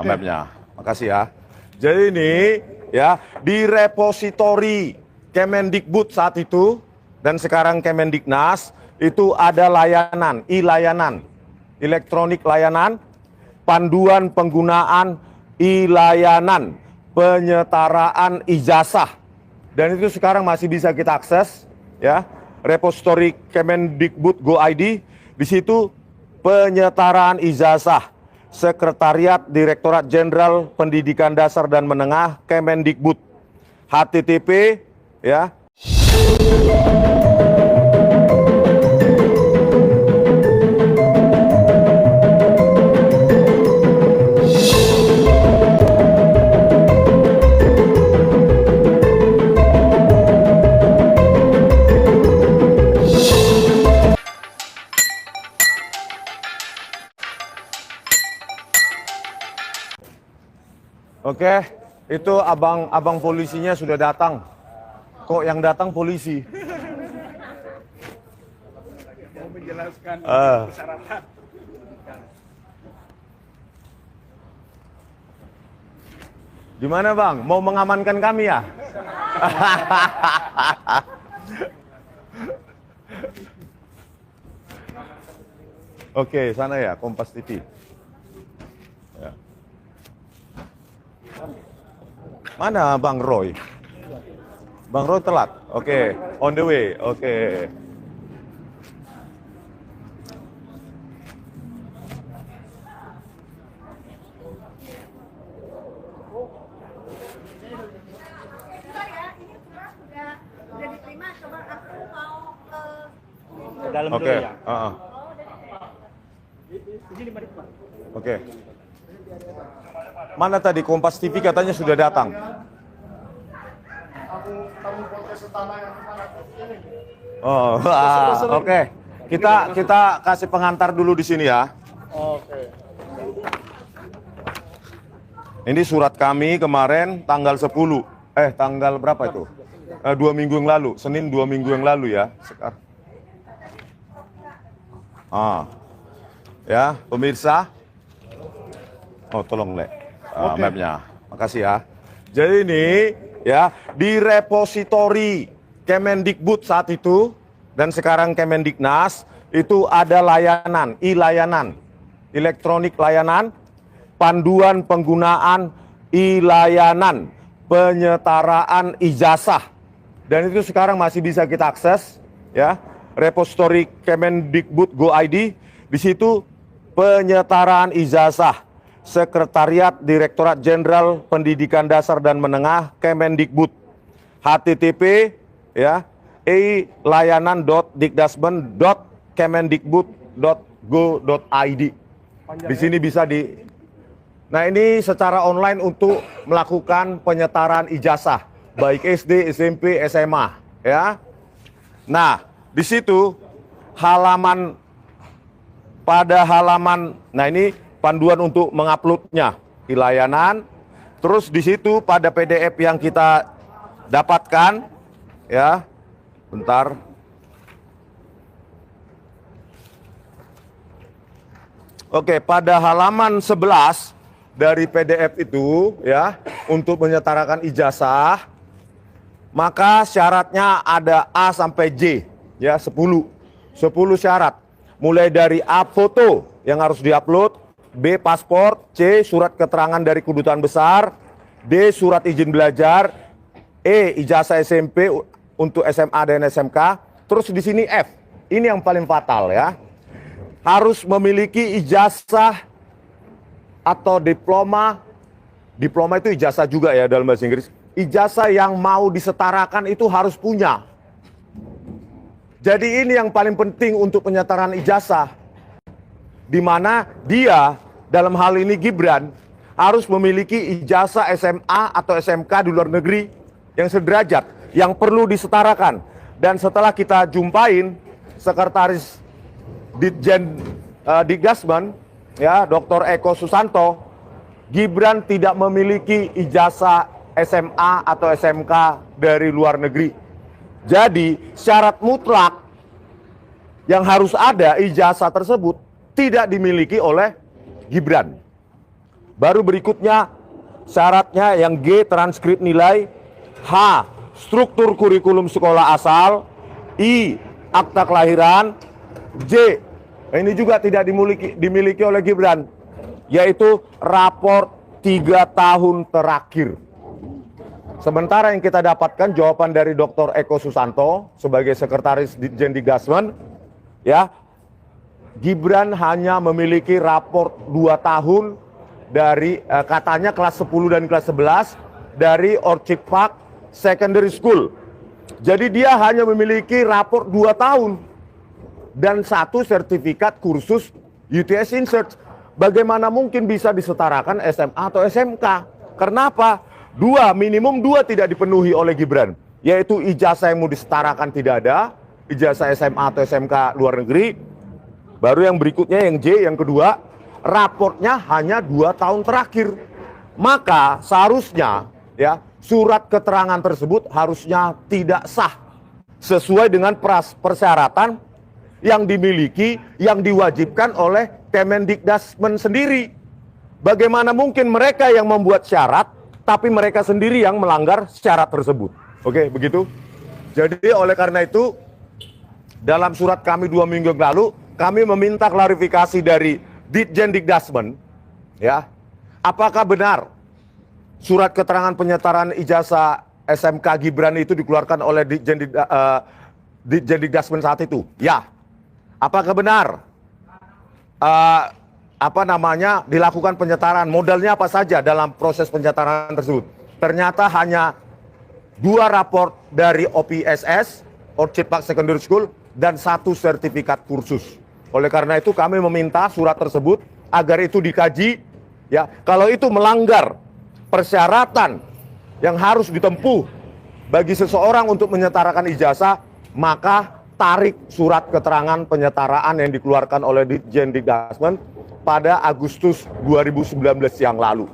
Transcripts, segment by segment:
mapnya. Makasih ya. Jadi ini ya di repositori Kemendikbud saat itu dan sekarang Kemendiknas itu ada layanan, e-layanan, elektronik layanan, panduan penggunaan e-layanan, penyetaraan ijazah. Dan itu sekarang masih bisa kita akses ya. Repositori Kemendikbud Go ID, di situ penyetaraan ijazah. Sekretariat Direktorat Jenderal Pendidikan Dasar dan Menengah Kemendikbud. HTTP ya. Oke, itu abang polisinya sudah datang. Kok yang datang polisi? Mau menjelaskan persyaratan. Gimana bang? Mau mengamankan kami ya? Oke, sana ya, Kompas TV. Ya. Mana Bang Roy? Bang Roy telat. Oke, on the way. Oke. Dalam Oke. dulu ya. Oke. Mana tadi Kompas TV katanya sudah datang? Oh, oke. Kita kasih pengantar dulu di sini ya. Oke. Ini surat kami kemarin tanggal 10. Tanggal berapa itu? 2 minggu yang lalu. Senin 2 minggu yang lalu ya. Sekarang. Ya, pemirsa. Oh, tolong Lek. Mapnya. Makasih ya. Jadi ini ya di repositori Kemendikbud saat itu dan sekarang Kemendiknas itu ada layanan, e-layanan, elektronik layanan, panduan penggunaan e-layanan, penyetaraan ijazah. Dan itu sekarang masih bisa kita akses ya. Repositori Kemendikbud Go ID, di situ penyetaraan ijazah. Sekretariat Direktorat Jenderal Pendidikan Dasar dan Menengah Kemendikbud. HTTP ya layanan.dikdasmen.kemendikbud.go.id. Di sini bisa Nah, ini secara online untuk melakukan penyetaraan ijazah baik SD, SMP, SMA ya. Nah, di situ nah ini panduan untuk menguploadnya di layanan. Terus di situ pada PDF yang kita dapatkan ya. Bentar. Oke, pada halaman 11 dari PDF itu ya, untuk menyetarakan ijazah, maka syaratnya ada A sampai J ya, 10 syarat. Mulai dari A, foto yang harus diupload, B, paspor, C, surat keterangan dari kedutaan besar, D, surat izin belajar, E, ijazah SMP untuk SMA dan SMK. Terus di sini F, ini yang paling fatal ya. Harus memiliki ijazah atau diploma itu ijazah juga ya dalam bahasa Inggris. Ijazah yang mau disetarakan itu harus punya. Jadi ini yang paling penting untuk penyetaraan ijazah. Di mana dia dalam hal ini Gibran harus memiliki ijazah SMA atau SMK di luar negeri yang sederajat, yang perlu disetarakan. Dan setelah kita jumpain sekretaris Ditjen Dikdasmen ya, Dr. Eko Susanto, Gibran tidak memiliki ijazah SMA atau SMK dari luar negeri. Jadi syarat mutlak yang harus ada ijazah tersebut tidak dimiliki oleh Gibran. Baru berikutnya syaratnya yang G, transkrip nilai, H, struktur kurikulum sekolah asal, I, akta kelahiran, J, ini juga tidak dimiliki oleh Gibran, yaitu raport 3 tahun terakhir. Sementara yang kita dapatkan jawaban dari Dr. Eko Susanto sebagai sekretaris Ditjen Dikdasmen, ya, Gibran hanya memiliki raport 2 tahun dari katanya kelas 10 dan kelas 11 dari Orchid Park Secondary School. Jadi dia hanya memiliki raport 2 tahun dan 1 sertifikat kursus UTS Insert. Bagaimana mungkin bisa disetarakan SMA atau SMK? Kenapa? Minimum dua tidak dipenuhi oleh Gibran, yaitu ijazah yang mau disetarakan tidak ada, ijazah SMA atau SMK luar negeri. Baru yang berikutnya yang J, yang kedua, raportnya hanya 2 tahun terakhir. Maka seharusnya ya surat keterangan tersebut harusnya tidak sah sesuai dengan persyaratan yang dimiliki, yang diwajibkan oleh Kemendikdasmen sendiri. Bagaimana mungkin mereka yang membuat syarat tapi mereka sendiri yang melanggar syarat tersebut. Oke, begitu. Jadi oleh karena itu, dalam surat kami 2 minggu lalu, kami meminta klarifikasi dari Ditjen Dikdasmen, ya, apakah benar surat keterangan penyetaraan ijazah SMK Gibran itu dikeluarkan oleh Ditjen Dikdasmen saat itu? Ya. Apakah benar dilakukan penyetaraan, modalnya apa saja dalam proses penyetaraan tersebut? Ternyata hanya 2 raport dari OPSS, Orchid Park Secondary School, dan 1 sertifikat kursus. Oleh karena itu kami meminta surat tersebut agar itu dikaji, ya. Kalau itu melanggar persyaratan yang harus ditempuh bagi seseorang untuk menyetarakan ijazah, maka tarik surat keterangan penyetaraan yang dikeluarkan oleh Ditjen Dikdasmen pada Agustus 2019 yang lalu.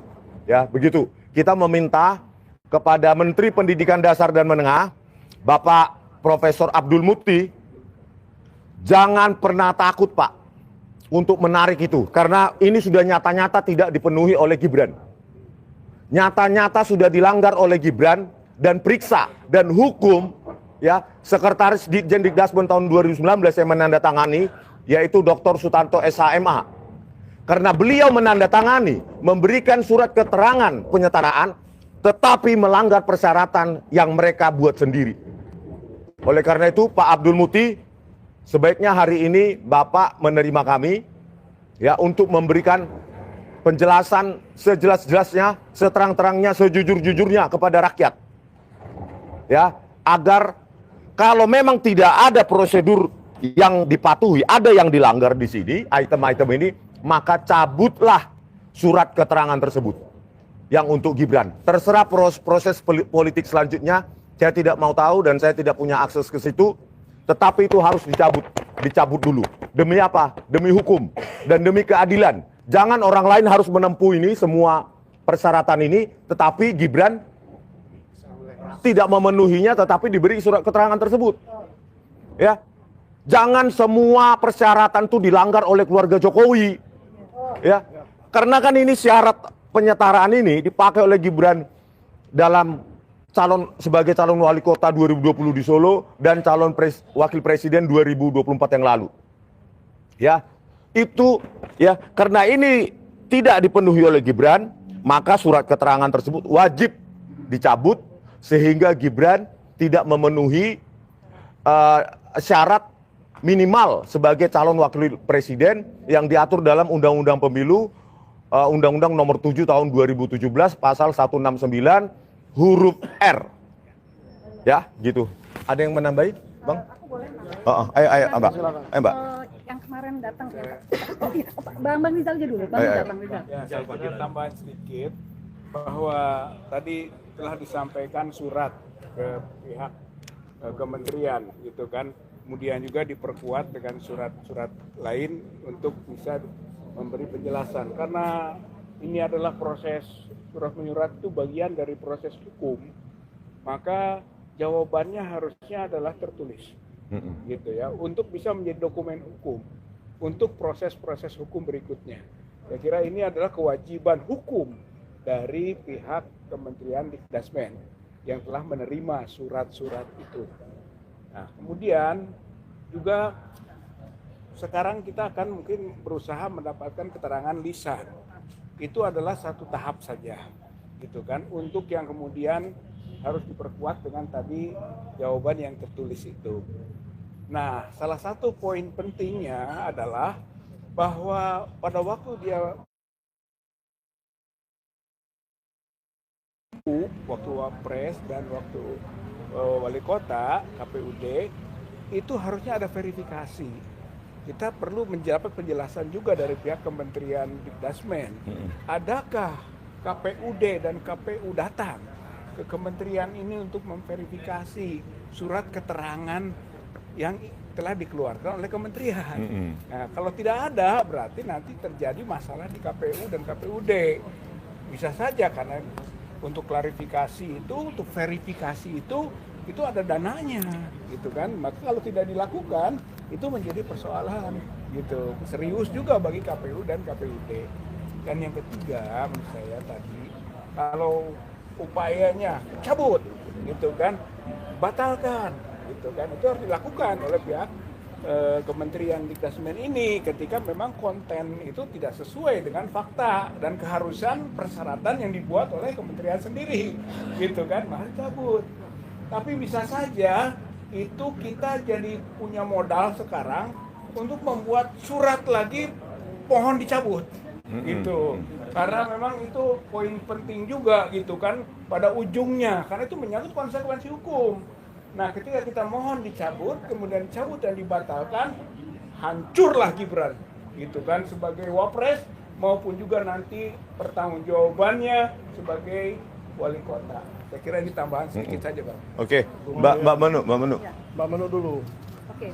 Ya, begitu. Kita meminta kepada Menteri Pendidikan Dasar dan Menengah, Bapak Profesor Abdul Mukti, jangan pernah takut, Pak, untuk menarik itu. Karena ini sudah nyata-nyata tidak dipenuhi oleh Gibran. Nyata-nyata sudah dilanggar oleh Gibran dan periksa dan hukum, ya, Sekretaris Ditjen Dikdasmen tahun 2019 yang menandatangani, yaitu Dr. Sutanto SHMA. Karena beliau menandatangani, memberikan surat keterangan penyetaraan, tetapi melanggar persyaratan yang mereka buat sendiri. Oleh karena itu, Pak Abdul Mukti, sebaiknya hari ini Bapak menerima kami, ya, untuk memberikan penjelasan sejelas-jelasnya, seterang-terangnya, sejujur-jujurnya kepada rakyat. Ya, agar kalau memang tidak ada prosedur yang dipatuhi, ada yang dilanggar di sini, item-item ini, maka cabutlah surat keterangan tersebut yang untuk Gibran. Terserah proses politik selanjutnya, saya tidak mau tahu dan saya tidak punya akses ke situ, tetapi itu harus dicabut dulu. Demi apa? Demi hukum dan demi keadilan. Jangan orang lain harus menempuh ini, semua persyaratan ini, tetapi Gibran tidak memenuhinya, tetapi diberi surat keterangan tersebut. Ya, jangan semua persyaratan itu dilanggar oleh keluarga Jokowi. Ya, karena kan ini syarat penyetaraan ini dipakai oleh Gibran dalam sebagai calon wali kota 2020 di Solo dan calon wakil presiden 2024 yang lalu. Ya, itu ya, karena ini tidak dipenuhi oleh Gibran, maka surat keterangan tersebut wajib dicabut sehingga Gibran tidak memenuhi syarat minimal sebagai calon wakil presiden yang diatur dalam Undang-Undang Pemilu, Undang-Undang Nomor 7 Tahun 2017 Pasal 169 huruf R. Ya, gitu. Ada yang menambahi, Bang? Aku boleh nambah. Ayo, Mbak. Ayo, Mbak. Yang kemarin datang ya, Bang Rizal aja dulu. Bang Rizal. Ya, saya ingin tambahan sedikit bahwa tadi telah disampaikan surat ke pihak kementerian, gitu kan. Kemudian juga diperkuat dengan surat-surat lain untuk bisa memberi penjelasan. Karena ini adalah proses surat menyurat itu bagian dari proses hukum, maka jawabannya harusnya adalah tertulis, gitu ya, untuk bisa menjadi dokumen hukum untuk proses-proses hukum berikutnya. Saya kira ini adalah kewajiban hukum dari pihak Kementerian Dikdasmen yang telah menerima surat-surat itu. Nah, kemudian juga sekarang kita akan mungkin berusaha mendapatkan keterangan lisan. Itu adalah satu tahap saja, gitu kan. Untuk yang kemudian harus diperkuat dengan tadi jawaban yang tertulis itu. Nah, salah satu poin pentingnya adalah bahwa pada waktu dia waktu Wapres dan waktu wali kota KPUD itu harusnya ada verifikasi. Kita perlu mendapat penjelasan juga dari pihak Kementerian Dikdasmen. Adakah KPUD dan KPU datang ke kementerian ini untuk memverifikasi surat keterangan yang telah dikeluarkan oleh kementerian? Nah, kalau tidak ada, berarti nanti terjadi masalah di KPU dan KPUD. Bisa saja karena untuk klarifikasi itu, untuk verifikasi itu ada dananya, gitu kan. Maka kalau tidak dilakukan, itu menjadi persoalan, gitu. Serius juga bagi KPU dan KPUD. Dan yang ketiga, menurut saya tadi, kalau upayanya cabut, gitu kan, batalkan, gitu kan, itu harus dilakukan oleh pihak Kementerian Dikdasmen ini ketika memang konten itu tidak sesuai dengan fakta dan keharusan persyaratan yang dibuat oleh kementerian sendiri, gitu kan, maka cabut. Tapi bisa saja itu kita jadi punya modal sekarang untuk membuat surat lagi pohon dicabut, gitu. Karena memang itu poin penting juga, gitu kan, pada ujungnya, karena itu menyangkut konsekuensi hukum. Nah, ketika kita mohon dicabut, kemudian dicabut dan dibatalkan, hancurlah Gibran, gitu kan, sebagai wapres maupun juga nanti pertanggungjawabannya sebagai wali kota. Saya kira ini tambahan sedikit saja, Bang. Oke, Mbak Menu. Ya. Mbak Menu dulu. Oke.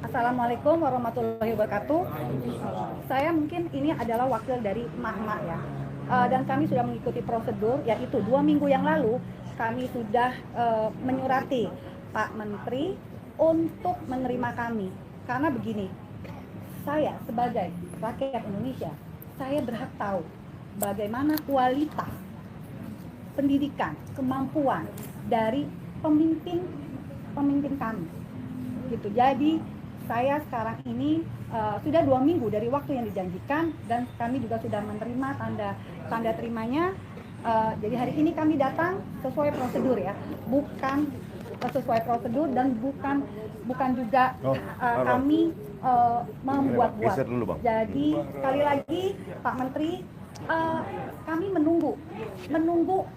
Assalamualaikum warahmatullahi wabarakatuh. Saya mungkin ini adalah wakil dari Mahma ya. Dan kami sudah mengikuti prosedur, yaitu 2 minggu yang lalu kami sudah menyurati Pak Menteri untuk menerima kami. Karena begini, saya sebagai rakyat Indonesia, saya berhak tahu bagaimana kualitas pendidikan, kemampuan dari pemimpin kami. Gitu. Jadi saya sekarang ini sudah 2 minggu dari waktu yang dijanjikan dan kami juga sudah menerima tanda terimanya. Jadi hari ini kami datang sesuai prosedur ya, bukan sesuai prosedur dan bukan juga kami membuat-buat. Jadi sekali lagi Pak Menteri, kami menunggu.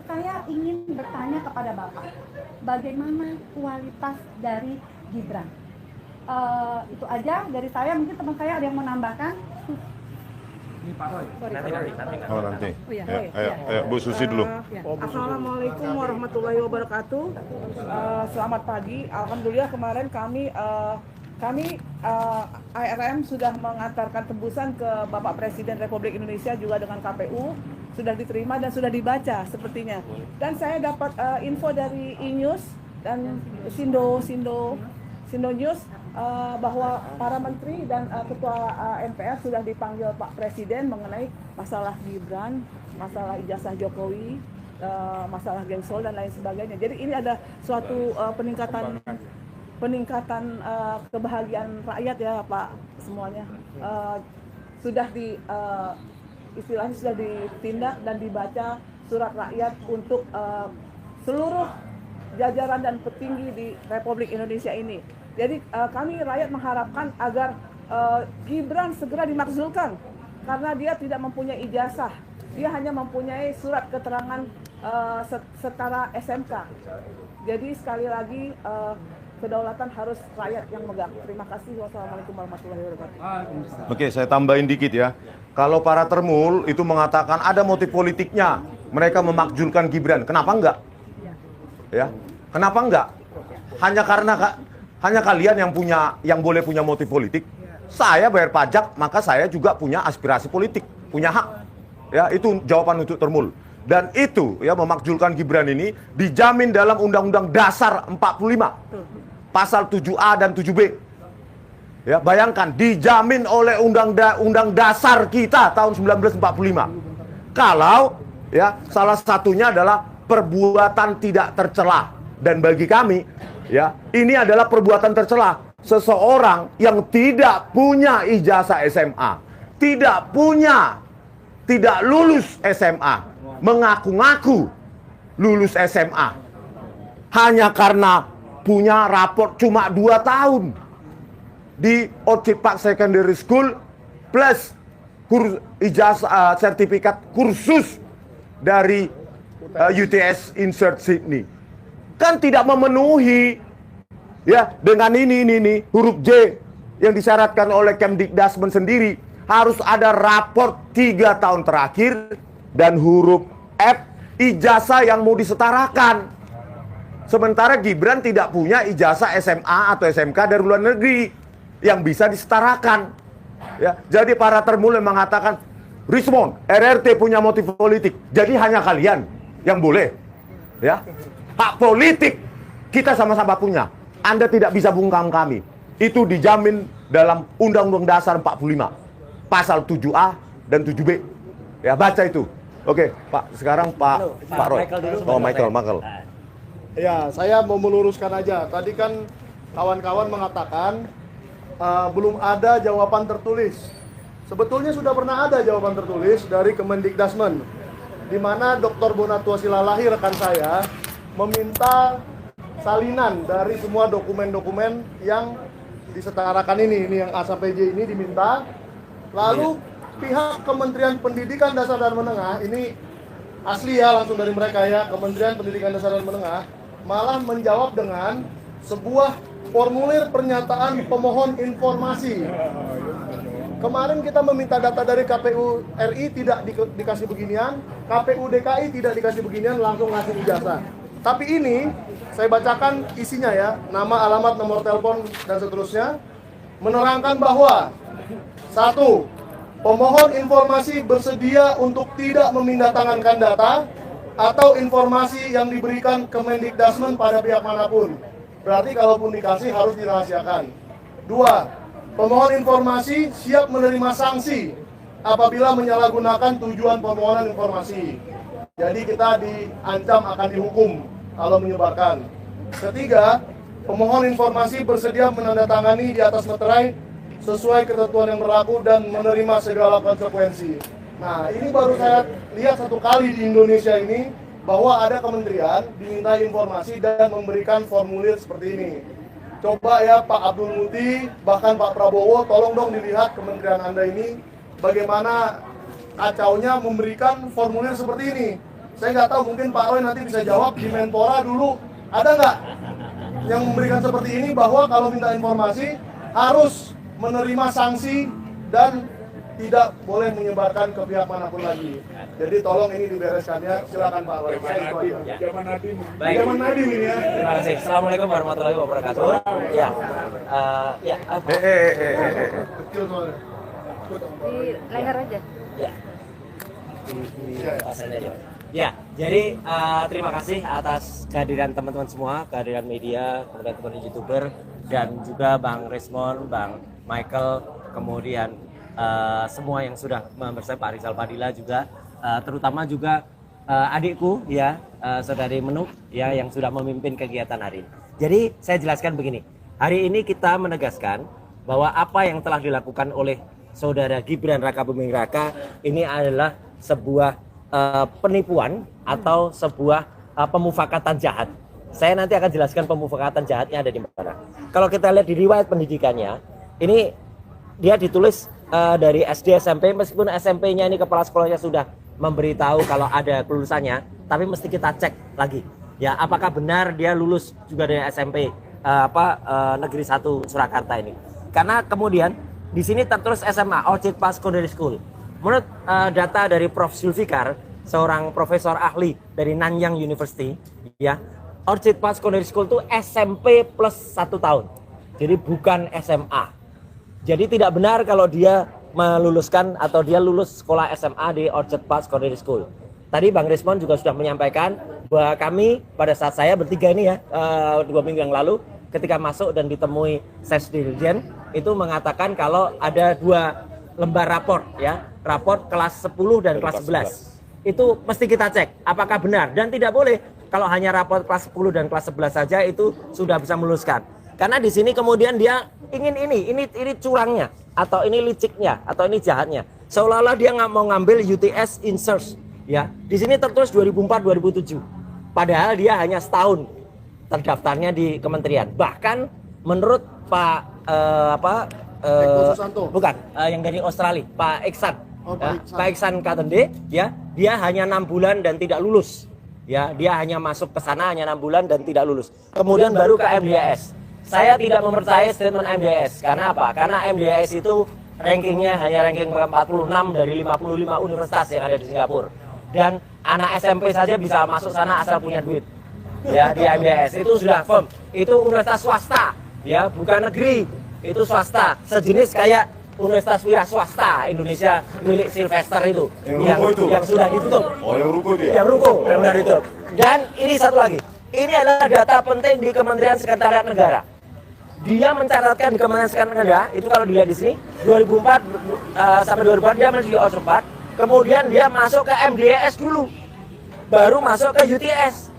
Saya ingin bertanya kepada Bapak, bagaimana kualitas dari Gibran? Itu aja dari saya. Mungkin teman saya ada yang mau nambahkan. Nanti. Oh, iya. Ayo, Bu Susi dulu. Assalamualaikum warahmatullahi wabarakatuh. Selamat pagi. Alhamdulillah kemarin kami ARM sudah mengantarkan tembusan ke Bapak Presiden Republik Indonesia juga dengan KPU, sudah diterima dan sudah dibaca sepertinya. Dan saya dapat info dari E-News dan Sindo News bahwa para menteri dan ketua MPR sudah dipanggil Pak Presiden mengenai masalah Gibran, masalah ijazah Jokowi, masalah Gengsol dan lain sebagainya. Jadi ini ada suatu peningkatan kebahagiaan rakyat ya Pak semuanya. Istilahnya sudah ditindak dan dibaca surat rakyat untuk seluruh jajaran dan petinggi di Republik Indonesia ini. Jadi kami rakyat mengharapkan agar Gibran segera dimakzulkan karena dia tidak mempunyai ijazah. Dia hanya mempunyai surat keterangan setara SMK. Jadi sekali lagi kedaulatan harus rakyat yang megang. Terima kasih. Wassalamualaikum warahmatullahi wabarakatuh. Oke, saya tambahin dikit ya. Kalau para termul itu mengatakan ada motif politiknya, mereka memakzulkan Gibran. Kenapa enggak? Ya, kenapa enggak? Hanya kalian yang boleh punya motif politik. Saya bayar pajak, maka saya juga punya aspirasi politik, punya hak. Ya, itu jawaban untuk termul. Dan itu ya memakzulkan Gibran ini dijamin dalam Undang-Undang Dasar 45. Pasal 7A dan 7B. Ya, bayangkan dijamin oleh undang dasar kita tahun 1945. Kalau ya salah satunya adalah perbuatan tidak tercela. Dan bagi kami ya, ini adalah perbuatan tercela. Seseorang yang tidak punya ijazah SMA, tidak lulus SMA, mengaku-ngaku lulus SMA hanya karena punya raport cuma 2 tahun di Orchid Park Secondary School plus ijazah sertifikat kursus dari UTS Insert Sydney, kan tidak memenuhi ya dengan ini huruf J yang disyaratkan oleh Kemdikdasmen sendiri, harus ada raport 3 tahun terakhir, dan huruf F ijazah yang mau disetarakan. Sementara Gibran tidak punya ijazah SMA atau SMK dari luar negeri yang bisa disetarakan. Ya, jadi para termulai mengatakan, Rismond, RRT punya motif politik, jadi hanya kalian yang boleh. Ya, hak politik kita sama-sama punya. Anda tidak bisa bungkam kami. Itu dijamin dalam Undang-Undang Dasar 45, pasal 7A dan 7B. Ya, baca itu. Oke, Pak. Sekarang Pak Roy. Oh, Michael. Ya, saya mau meluruskan aja. Tadi kan kawan-kawan mengatakan belum ada jawaban tertulis. Sebetulnya sudah pernah ada jawaban tertulis dari Kemendikdasmen, di mana Dr. Bonatua Silalahi rekan saya meminta salinan dari semua dokumen-dokumen yang disetarakan ini yang A sampai J ini diminta. Lalu pihak Kementerian Pendidikan Dasar dan Menengah, ini asli ya, langsung dari mereka ya, Kementerian Pendidikan Dasar dan Menengah, malah menjawab dengan sebuah formulir pernyataan pemohon informasi. Kemarin kita meminta data dari KPU RI, tidak dikasih beginian, KPU DKI tidak dikasih beginian, langsung ngasih ijazah. Tapi ini saya bacakan isinya ya, nama, alamat, nomor telepon dan seterusnya, menerangkan bahwa 1. Pemohon informasi bersedia untuk tidak memindahtangankan data atau informasi yang diberikan Kemendikdasmen pada pihak manapun. Berarti kalaupun dikasih harus dirahasiakan. 2. Pemohon informasi siap menerima sanksi apabila menyalahgunakan tujuan permohonan informasi. Jadi kita diancam akan dihukum kalau menyebarkan. 3. Pemohon informasi bersedia menandatangani di atas meterai sesuai ketentuan yang berlaku dan menerima segala konsekuensi. Nah, ini baru saya lihat 1 kali di Indonesia ini, bahwa ada kementerian diminta informasi dan memberikan formulir seperti ini. Coba ya Pak Abdul Muti, bahkan Pak Prabowo, tolong dong dilihat kementerian Anda ini bagaimana kacaunya memberikan formulir seperti ini. Saya nggak tahu, mungkin Pak Roy nanti bisa jawab di Menpora dulu, ada nggak yang memberikan seperti ini, bahwa kalau minta informasi harus menerima sanksi dan tidak boleh menyebarkan ke pihak manapun lagi. Jadi tolong ini dibereskan ya. Silakan Pak Roy. Zaman Nadim. Baik. Zaman Nadim ini ya. Terima kasih. Assalamualaikum warahmatullahi wabarakatuh. Ya, Kecil soalnya. Di leher aja. ya. Ya, jadi terima kasih atas kehadiran teman-teman semua, kehadiran media, kemudian teman YouTuber, dan juga Bang Rismond, Bang Michael, kemudian semua yang sudah bersama Pak Rizal Fadila juga, terutama juga adikku ya, saudari Menuk ya, yang sudah memimpin kegiatan hari ini. Jadi saya jelaskan begini, hari ini kita menegaskan bahwa apa yang telah dilakukan oleh saudara Gibran Raka Buming Raka ini adalah sebuah penipuan atau sebuah pemufakatan jahat. Saya nanti akan jelaskan pemufakatan jahatnya ada di mana. Kalau kita lihat di riwayat pendidikannya, ini dia ditulis dari SD SMP, meskipun SMP-nya ini kepala sekolahnya sudah memberitahu kalau ada kelulusannya, tapi mesti kita cek lagi ya, apakah benar dia lulus juga dari SMP Negeri 1 Surakarta ini. Karena kemudian di sini tertulis SMA Orchid Park Secondary School. Menurut data dari Prof. Zulfikar, seorang profesor ahli dari Nanyang University ya, Orchid Park Secondary School itu SMP plus 1 tahun, jadi bukan SMA. Jadi tidak benar kalau dia meluluskan atau dia lulus sekolah SMA di Orchid Park Secondary School. Tadi Bang Rismond juga sudah menyampaikan bahwa kami pada saat saya bertiga ini ya, 2 minggu yang lalu ketika masuk dan ditemui Sesdirjen itu mengatakan kalau ada 2 lembar raport ya, raport kelas 10 dan kelas 11. Itu mesti kita cek apakah benar, dan tidak boleh kalau hanya raport kelas 10 dan kelas 11 saja itu sudah bisa meluluskan. Karena di sini kemudian dia ingin ini curangnya, atau ini liciknya, atau ini jahatnya. Seolah-olah dia nggak mau ngambil UTS insert ya. Di sini tertulis 2004-2007. Padahal dia hanya setahun terdaftarnya di kementerian. Bahkan menurut Pak Eko Susanto. bukan yang dari Australia, Pak Iksan. Oh, Pak Iksan. Pak Iksan Katende, ya, dia hanya 6 bulan dan tidak lulus. Ya, dia hanya masuk ke sana hanya 6 bulan dan tidak lulus. Kemudian baru ke MDIS. Saya tidak mempercayai statement MDIS. Karena apa? Karena MDIS itu rankingnya hanya ranking 46 dari 55 universitas yang ada di Singapura. Dan anak SMP saja bisa masuk sana asal punya duit. Ya, di MDIS itu sudah firm. Itu universitas swasta, ya, bukan negeri. Itu swasta, sejenis kayak Universitas Wira Swasta Indonesia milik Sylvester itu, yang sudah ditutup. Oh, yang ruko itu ya? Yang ruko, yang sudah ditutup. Dan ini satu lagi, ini adalah data penting di Kementerian Sekretariat Negara. Dia mencatatkan di Kementerian Sekretariat Negara, itu kalau dilihat di sini, 2004 sampai 2004 dia masih di OS 4, kemudian dia masuk ke MDIS dulu, baru masuk ke UTS.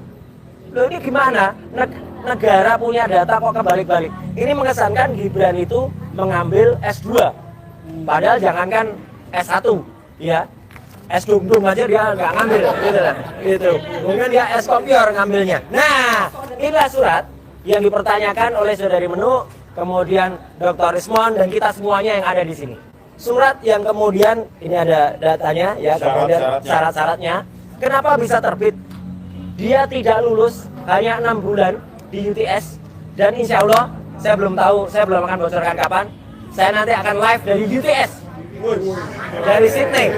Loh, ini gimana? Negara punya data kok kebalik-balik. Ini mengesankan Gibran itu mengambil S2. Padahal jangankan S1, ya. S dung aja dia nggak ngambil, gitu. Mungkin dia S kopior ngambilnya. Nah, inilah surat yang dipertanyakan oleh Saudari Menu, kemudian Dr. Rismon dan kita semuanya yang ada di sini. Surat yang kemudian ini ada datanya, ya, kemudian syarat-syaratnya. Kenapa bisa terbit? Dia tidak lulus hanya 6 bulan di UTS, dan insya Allah saya belum tahu, saya belum akan bocorkan kapan. Saya nanti akan live dari UTS, dari Sydney.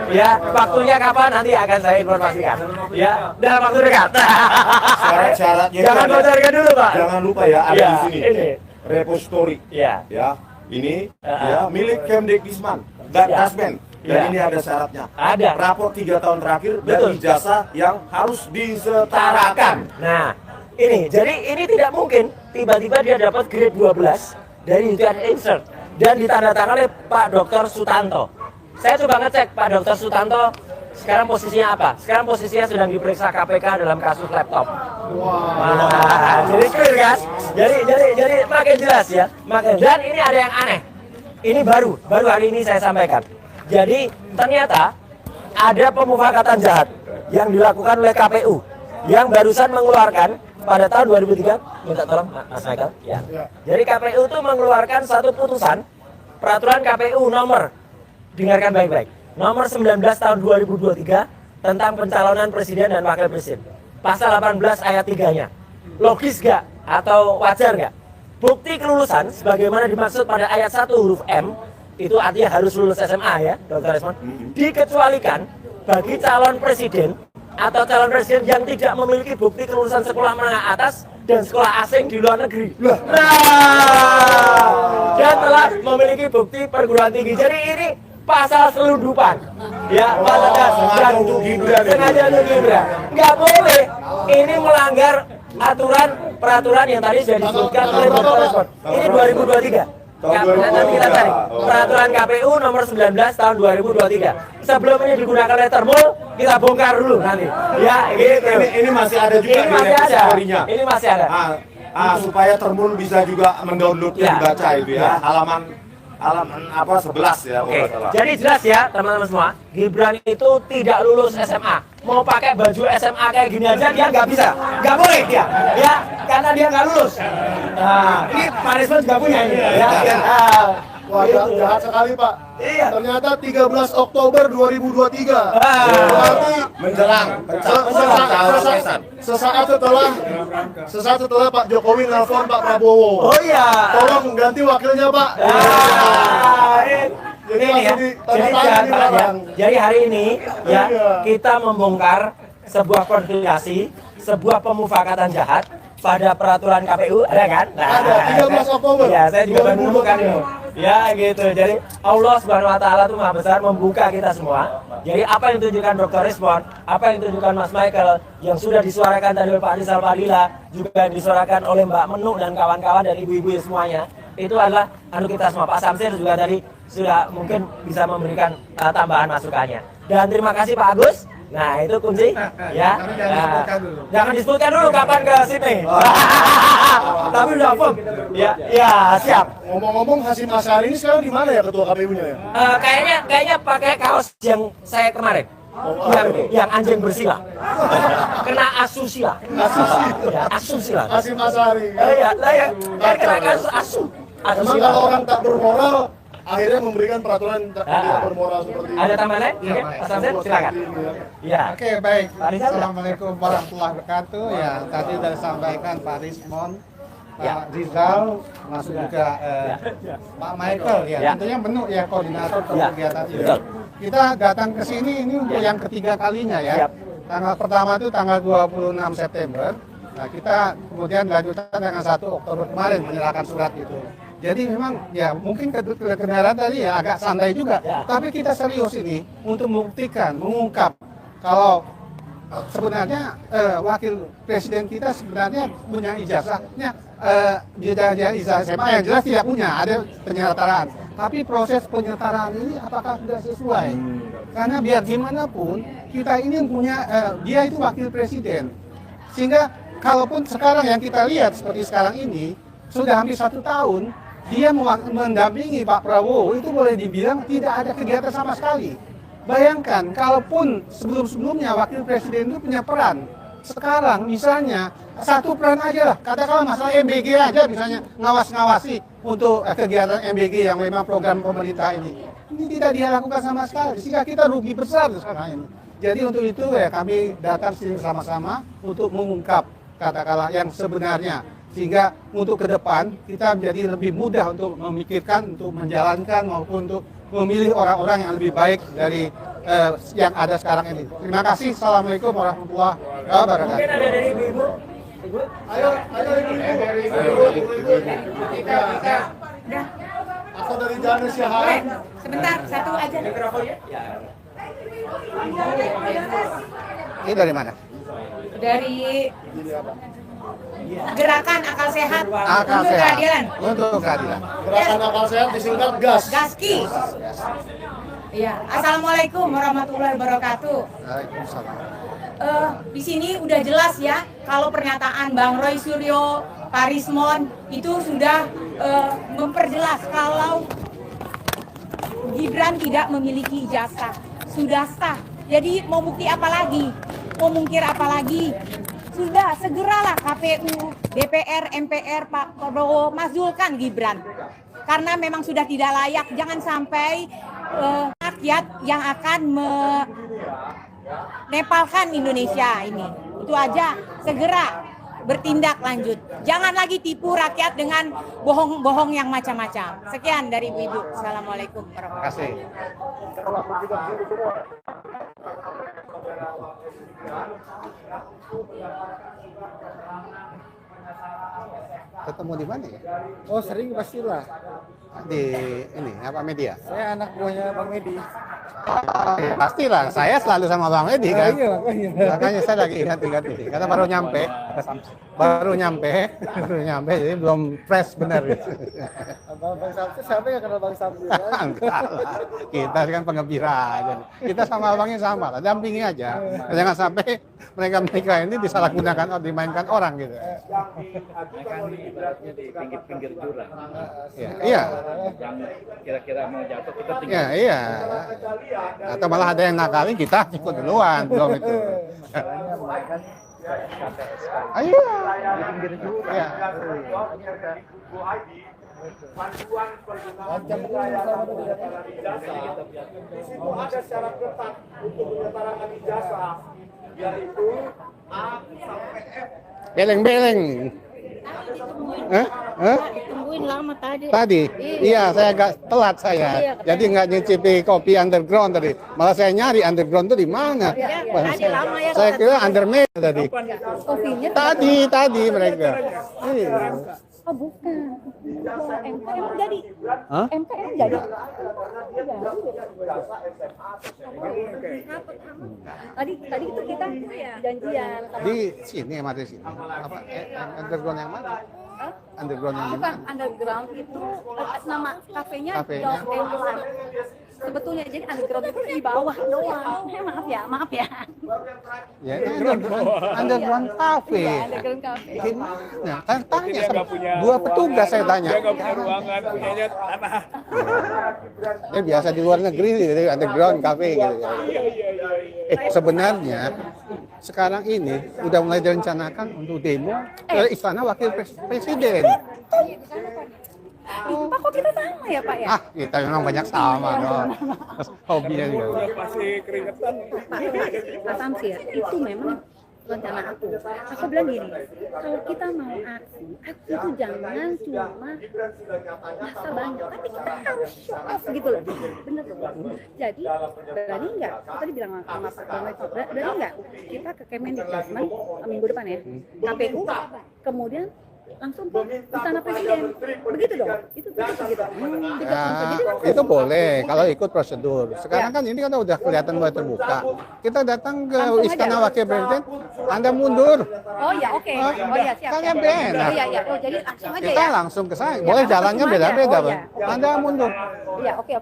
Ya, waktunya kapan nanti akan saya informasikan. Ya, dalam waktu dekat. Syarat-syaratnya Jangan itu bocorkan dulu, Pak. Jangan lupa ya, ada Ya, di sini. ini. Repository. Ya. Ya, ini ya milik Kemdikbudrismen dan Ya. Tasmen. Dan Ya. ini ada syaratnya. Ada. Raport 3 tahun terakhir dan Betul. ijazah yang harus disetarakan. Nah, jadi ini tidak mungkin tiba-tiba dia dapat grade 12 dari UTS Insert dan ditandatangani oleh Pak Dr. Sutanto. Saya coba ngecek Pak Dr. Sutanto sekarang posisinya apa? Sekarang posisinya sedang diperiksa KPK dalam kasus laptop. Wah, jadi clear kan? Jadi makin jelas ya. Dan ini ada yang aneh. Ini baru hari ini saya sampaikan. Jadi ternyata ada pemufakatan jahat yang dilakukan oleh KPU yang barusan mengeluarkan pada tahun 2003, minta tolong Mas Michael, ya. Jadi KPU itu mengeluarkan satu putusan peraturan KPU nomor, dengarkan baik-baik, nomor 19 tahun 2023 tentang pencalonan presiden dan wakil presiden. Pasal 18 ayat 3-nya. Logis gak? Atau wajar gak? Bukti kelulusan sebagaimana dimaksud pada ayat 1 huruf M, itu artinya harus lulus SMA ya, Dr. Resmond, dikecualikan bagi calon presiden atau calon presiden yang tidak memiliki bukti kelulusan sekolah menengah atas dan sekolah asing di luar negeri. Dan telah memiliki bukti perguruan tinggi. Jadi ini pasal selundupan. Ya, sengaja untuk Gibran. Nggak boleh. Ini melanggar peraturan yang tadi sudah disebutkan oleh Dr. Resmond. Ini 2023. Nanti kita cari peraturan KPU nomor 19 tahun 2023. Sebelum ini digunakan letter mul, kita bongkar dulu nanti. Ya, gitu. Ini masih ada juga Ini masih ada. repositorinya. Ini masih ada. Supaya Termul bisa juga mendownloadnya, Ya. dibaca itu ya. Halaman 11 ya. Oke, jadi jelas ya teman-teman semua, Gibran itu tidak lulus SMA. Mau pakai baju SMA kayak gini aja dia nggak bisa, nggak boleh dia, ya, karena dia nggak lulus. Nah, ini punishment juga punya ini, ya. Wah, jahat sekali Pak. Iya. Ternyata 13 Oktober 2023. Berarti Menjelang sesaat setelah Pak Jokowi nelfon Pak Prabowo. Oh iya. Tolong ganti wakilnya Pak. Jadi Ini ya, langsung jadi ditandatangani jangan, ya. barang. Jadi hari ini ya Iya. kita membongkar sebuah konspirasi, sebuah pemufakatan jahat pada peraturan KPU, ada kan? Ada, 13 Oktober. Ya, saya juga baru menemukan itu. Ya gitu. Jadi Allah Subhanahu wa taala itu Maha besar membuka kita semua. Jadi apa yang ditunjukkan Dr. Rismon, apa yang ditunjukkan Mas Michael, yang sudah disuarakan tadi oleh Pak Rizal Fadila, juga yang disuarakan oleh Mbak Menu dan kawan-kawan dan ibu-ibu semuanya, itu adalah anu kita semua. Pak Samsir juga tadi sudah mungkin bisa memberikan tambahan masukannya. Dan terima kasih Pak Agus. Nah itu kunci ya. Jangan disebutkan dulu kapan ke Sydney. Tapi udah firm. Ya siap. Ngomong-ngomong Hasyim Asyari ini sekarang di mana ya ketua KPU-nya ya? Kayaknya pakai kaos yang saya kemarin. Yang anjing bersila. Kena asusila. Ya, asusila. Hasyim Asyari. Iya, lah ya. Kena kasus asu. Memang kalau orang tak bermoral akhirnya memberikan peraturan tidak bermoral seperti ini. Ada tambahan lain? Oke, Pak Samsir silakan. Ya. Oke, baik. Pak Rizal. Assalamualaikum warahmatullahi wabarakatuh. Ya, tadi sudah disampaikan Pak Rismon, Ya. Pak Rizal, masuk juga Pak Michael ya. Ya. Tentunya penuh ya koordinator Ya, kegiatan ini. betul. Kita datang ke sini ini untuk yang ketiga kalinya ya. Siap. Tanggal pertama itu tanggal 26 September. Nah, kita kemudian lanjutkan dengan 1 Oktober kemarin menyerahkan surat itu. Jadi memang ya mungkin kedengaran tadi ya agak santai juga, Ya. tapi kita serius ini untuk membuktikan, mengungkap kalau sebenarnya wakil presiden kita sebenarnya punya ijazahnya, ijazah SMA yang jelas tidak punya, ada penyertaan. Tapi proses penyertaan ini apakah sudah sesuai? Karena biar gimana pun kita ini punya, dia itu wakil presiden, sehingga kalaupun sekarang yang kita lihat seperti sekarang ini sudah hampir 1 tahun. Dia mendampingi Pak Prabowo, itu boleh dibilang tidak ada kegiatan sama sekali. Bayangkan, kalaupun sebelum-sebelumnya wakil presiden itu punya peran, sekarang misalnya 1 peran aja lah, katakanlah masalah MBG aja misalnya ngawasi untuk kegiatan MBG yang memang program pemerintah ini. Ini tidak dia lakukan sama sekali, sehingga kita rugi besar sekarang ini. Jadi untuk itu ya kami datang sini sama-sama untuk mengungkap katakanlah yang sebenarnya. Sehingga untuk ke depan kita menjadi lebih mudah untuk memikirkan, untuk menjalankan maupun untuk memilih orang-orang yang lebih baik dari yang ada sekarang ini. Terima kasih. Assalamualaikum warahmatullahi wabarakatuh. Mungkin ada dari ibu-ibu. Ayo ibu. Udah. Atau dari Janis Yahaya. Sebentar, satu aja. Mikrofonnya. Ya. Ini dari mana? Dari Gerakan Akal Sehat Akal untuk sehat. Keadilan. Untuk keadilan. Gerakan Akal Sehat disingkat GAS. Gaski. Iya. Assalamualaikum warahmatullahi wabarakatuh. Waalaikumsalam. Di sini udah jelas ya kalau pernyataan Bang Roy Suryo, Pak Rismon itu sudah memperjelas kalau Gibran tidak memiliki ijazah, sudah sah. Jadi mau bukti apa lagi? Mau mungkir apa lagi? Sudah segeralah KPU, DPR, MPR, Pak Prabowo mazulkan Gibran. Karena memang sudah tidak layak, jangan sampai rakyat yang akan menepalkan Indonesia ini. Itu aja, segera bertindak lanjut. Jangan lagi tipu rakyat dengan bohong-bohong yang macam-macam. Sekian dari Ibu. Assalamualaikum warahmatullahi Terima kasih. Ketemu di mana ya? Oh sering pastilah. Di ini apa media? Saya anak buahnya Bang Edi. Ya, pastilah, saya selalu sama Bang Edi kan. Iya makanya. Makanya saya lagi ingat-ingat ini. Karena baru nyampe, jadi belum fresh benar. Bang Samsul siapa yang kenal Bang Samsul? Enggak lah, kita kan penggembira aja. Kita sama abangnya sama lah, dampingi aja. Jangan sampai mereka ini disalahgunakan atau dimainkan orang gitu. Ibaratnya di pinggir-pinggir jurang. Iya. Yang kira-kira mau jatuh kita tinggal. Ya, iya. Atau malah ada yang nakalin kita ikut duluan, belum itu. Ayo. Di pinggir jurang. Iya. Panduan pergunakan di situ ada syarat ketat untuk menyetarakan ijazah, yaitu A sampai F. Beleng-beleng. Tungguin lama tadi. Tadi? Iya, saya agak telat saya. Jadi nggak nyicipi kopi underground tadi. Malah saya nyari underground itu di mana. Tadi lama ya. Saya kira undermade tadi. Kopinya Tadi mereka. Iya. oh bukan. MK emang jadi. Hah? MK emang jadi. Tadi itu kita janjian. Di sini sama di sini. Apa underground yang mana? underground yang Bukan underground itu nama kafenya Kafenya. Dog and Life. Sebetulnya jadi underground itu di bawah doang. Maaf ya. Ya, ini underground cafe. Iya, underground cafe. Gimana? Kan tanya Dia sama nggak punya dua petugas saya tanya. Dia nggak punya ruangan, punyanya tanah. Dia biasa di luar negeri, jadi underground cafe gitu. Sebenarnya sekarang ini udah mulai direncanakan untuk demo ke Istana Wakil Presiden. Pak kok kita sama ya Pak ya? Ah, kita memang banyak sama dong. Hobinya juga. Udah pasti keringetan. Pak Samsir, itu memang rencana aku. Aku bilang gini, kalau kita mau aksi itu jangan cuma masa banyak, tapi kita harus show off gitu loh. Bener tuh. Jadi berani nggak? Tadi bilang sama Pak Bang, berani nggak? Kita ke Kemendikbud minggu depan ya, KPU, kemudian langsung ke Istana Presiden, begitu dong? Itu gitu. Ya, itu boleh kalau ikut prosedur. Sekarang kan ini kan udah kelihatan mulai terbuka. Kita datang ke Langsung Istana aja. Wakil Presiden, Anda mundur. Oh ya, oke. Oh ya, siap. Kalian siap. benar. Oh iya. Oh jadi langsung aja Kita ya. langsung ke sana. Ya, Boleh langsung jalannya aja. beda-beda, Oh, Bang. ya. Anda mundur. Iya, oke.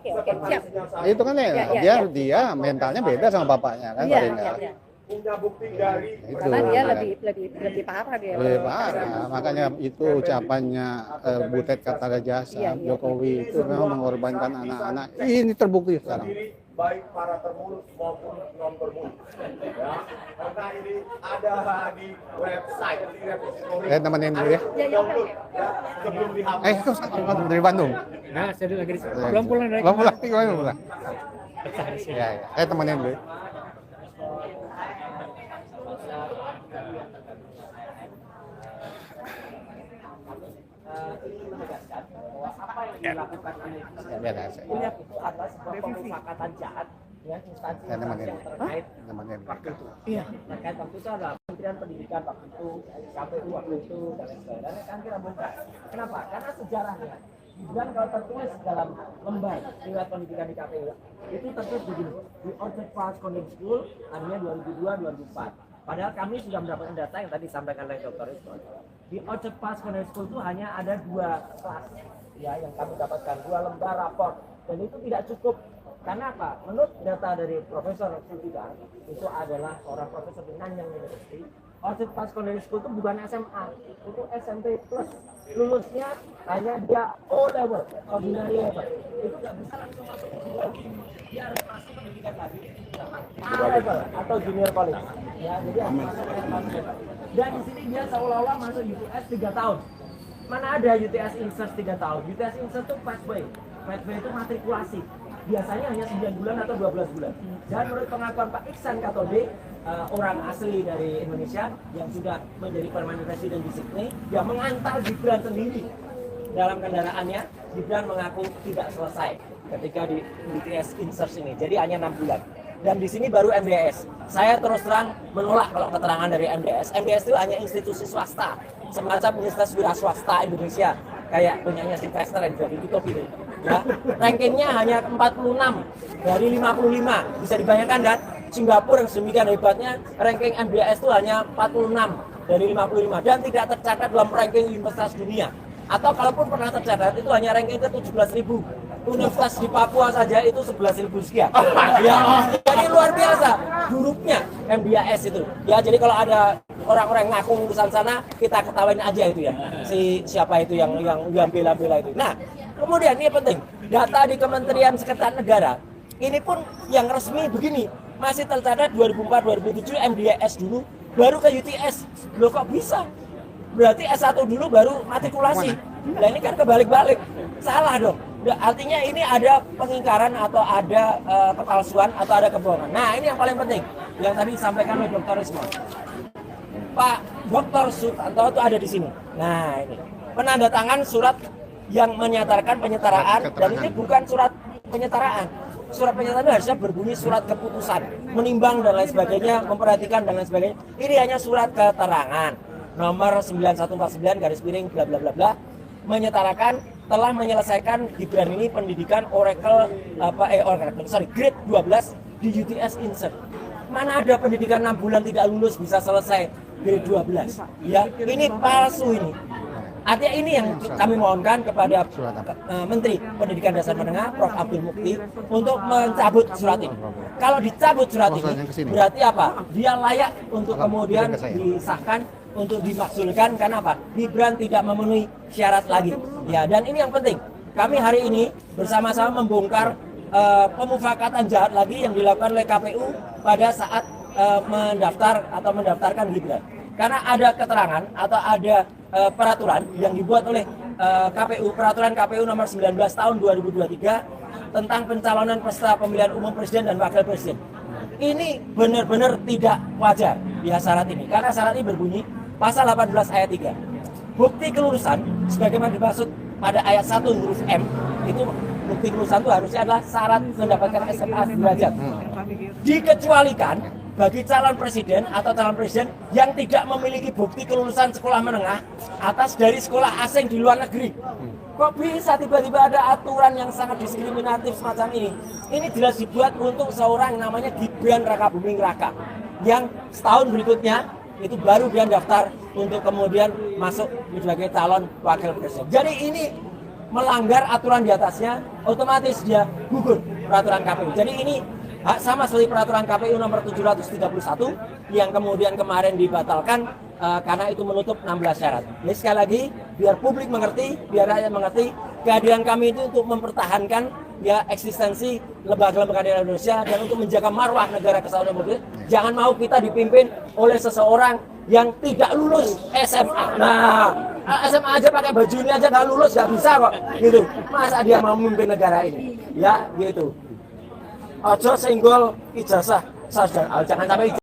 Siap. Itu kan ya, Ya. dia mentalnya beda sama bapaknya kan, Pak Rinda. Iya. Punya bukti dari Itu. Karena dia kan. lebih parah dia. Lebih parah. Makanya itu ucapannya Butet Kartarajasa, Iya. Jokowi itu memang mengorbankan anak-anak. Ini terbukti sekarang. baik para termurus maupun non termurus. Ya, karena ini ada di website di repository. Temenin dulu ya. Oke. Sebelum dihapus. Dari Bandung. Nah, saya lagi belum pulang dari Belum pulang. Ya. Temenin dulu. Biar aja. Ini adalah sebuah pemufakatan jahat ya instansi Ya, temenin. yang terkait Temenin. Iya. Terkait waktu itu adalah Kementerian Pendidikan waktu itu, KPU waktu itu dan lain sebagainya. Kan kita bongkar. Kenapa? Karena sejarahnya Gibran kalau tertulis dalam lembar riwayat pendidikan di KPU itu tertulis begini, di Orchard Park Convent School tahunnya 2002-2004. Padahal kami sudah mendapatkan data yang tadi disampaikan oleh Dr. Ismail. Di Orchard Park Convent School itu hanya ada 2 kelas ya yang kami dapatkan, 2 lembar rapor dan itu tidak cukup. Karena apa? Menurut data dari Profesor Sultikan, itu adalah seorang profesor di Nanyang University. Orchard Park Secondary School itu bukan SMA, itu SMP plus. Lulusnya hanya dia O level, ordinary level. Itu nggak bisa langsung masuk ke lagi. Dia harus masuk pendidikan lagi, A level atau junior college. Ya, jadi harus masuk ke level. Dan di sini dia seolah-olah masuk UTS 3 tahun. Mana ada UTS Insert 3 tahun? UTS Insert itu pathway. Pathway itu matrikulasi. Biasanya hanya 9 bulan atau 12 bulan. Dan menurut pengakuan Pak Iksan Katode, orang asli dari Indonesia yang sudah menjadi permanent resident di Sydney, yang mengantar Gibran sendiri dalam kendaraannya, Gibran mengaku tidak selesai ketika di UTS Insert ini. Jadi hanya 6 bulan. Dan di sini baru MDS. Saya terus terang menolak kalau keterangan dari MDS. MDS itu hanya institusi swasta, semacam universitas wira swasta Indonesia, kayak punyanya Sylvester yang juga ditutup itu. Ya, rankingnya hanya 46 dari 55. Bisa dibayangkan kan? Singapura yang sedemikian hebatnya, ranking MBS itu hanya 46 dari 55 dan tidak tercatat dalam ranking universitas dunia. Atau kalaupun pernah tercatat itu hanya ranking ke 17.000. Universitas di Papua saja itu 11.000 sekian. Ya, jadi luar biasa buruknya MBS itu. Ya, jadi kalau ada orang-orang ngaku lulusan sana, kita ketawain aja itu ya. Siapa itu yang bela-bela itu. Nah, kemudian ini penting, data di Kementerian Sekretariat Negara ini pun yang resmi begini, masih tercatat 2004-2007 MDS dulu, baru ke UTS. Loh kok bisa? Berarti S1 dulu baru matrikulasi. Nah ini kan kebalik-balik, salah dong. Artinya ini ada pengingkaran atau ada kepalsuan atau ada kebohongan. Nah ini yang paling penting, yang tadi disampaikan oleh Dr. Ismail. Pak Dr. Sutanto itu ada di sini. Nah ini penandatangan surat yang menyatakan penyetaraan dan ini bukan surat penyetaraan. Surat penyetaraan harusnya berbunyi surat keputusan, menimbang dan lain sebagainya, memperhatikan dan lain sebagainya. Ini hanya surat keterangan nomor 9149 garis miring bla bla bla bla menyatakan telah menyelesaikan Gibran ini pendidikan grade 12 di UTS Insert. Mana ada pendidikan 6 bulan tidak lulus bisa selesai grade 12. Ya, ini palsu ini. Artinya ini yang kami mohonkan kepada Menteri Pendidikan Dasar Menengah, Prof. Abdul Mukti, untuk mencabut surat ini. Kalau dicabut surat ini, berarti apa? Dia layak untuk kemudian disahkan, untuk dimakzulkan, karena apa? Gibran tidak memenuhi syarat lagi. Ya, dan ini yang penting. Kami hari ini bersama-sama membongkar pemufakatan jahat lagi yang dilakukan oleh KPU pada saat mendaftarkan Gibran. Karena ada keterangan atau ada peraturan yang dibuat oleh KPU, peraturan KPU nomor 19 tahun 2023 tentang pencalonan peserta pemilihan umum presiden dan wakil presiden. Ini benar-benar tidak wajar di syarat ini, karena syarat ini berbunyi pasal 18 ayat 3. Bukti kelulusan sebagaimana dimaksud pada ayat 1 huruf M, itu bukti kelulusan itu harusnya adalah syarat mendapatkan SMA sederajat. Dikecualikan bagi calon presiden atau calon presiden yang tidak memiliki bukti kelulusan sekolah menengah atas dari sekolah asing di luar negeri. Kok bisa tiba-tiba ada aturan yang sangat diskriminatif semacam ini? Ini jelas dibuat untuk seorang namanya Gibran Rakabuming Raka, yang setahun berikutnya itu baru dia daftar untuk kemudian masuk sebagai calon wakil presiden. Jadi ini melanggar aturan di atasnya, otomatis dia gugur peraturan KPU. Jadi ini sama seperti peraturan KPU nomor 731 yang kemudian kemarin dibatalkan karena itu menutup 16 syarat. Jadi sekali lagi, biar publik mengerti, biar rakyat mengerti, kehadiran kami itu untuk mempertahankan ya eksistensi lembaga-lembaga di Indonesia dan untuk menjaga marwah negara kesatuan Republik. Jangan mau kita dipimpin oleh seseorang yang tidak lulus SMA. Nah, SMA aja pakai baju ini aja nggak lulus, nggak bisa kok, gitu. Masa dia mau memimpin negara ini? Ya, gitu. Ojo senggol ijazah sarjana, jangan sampai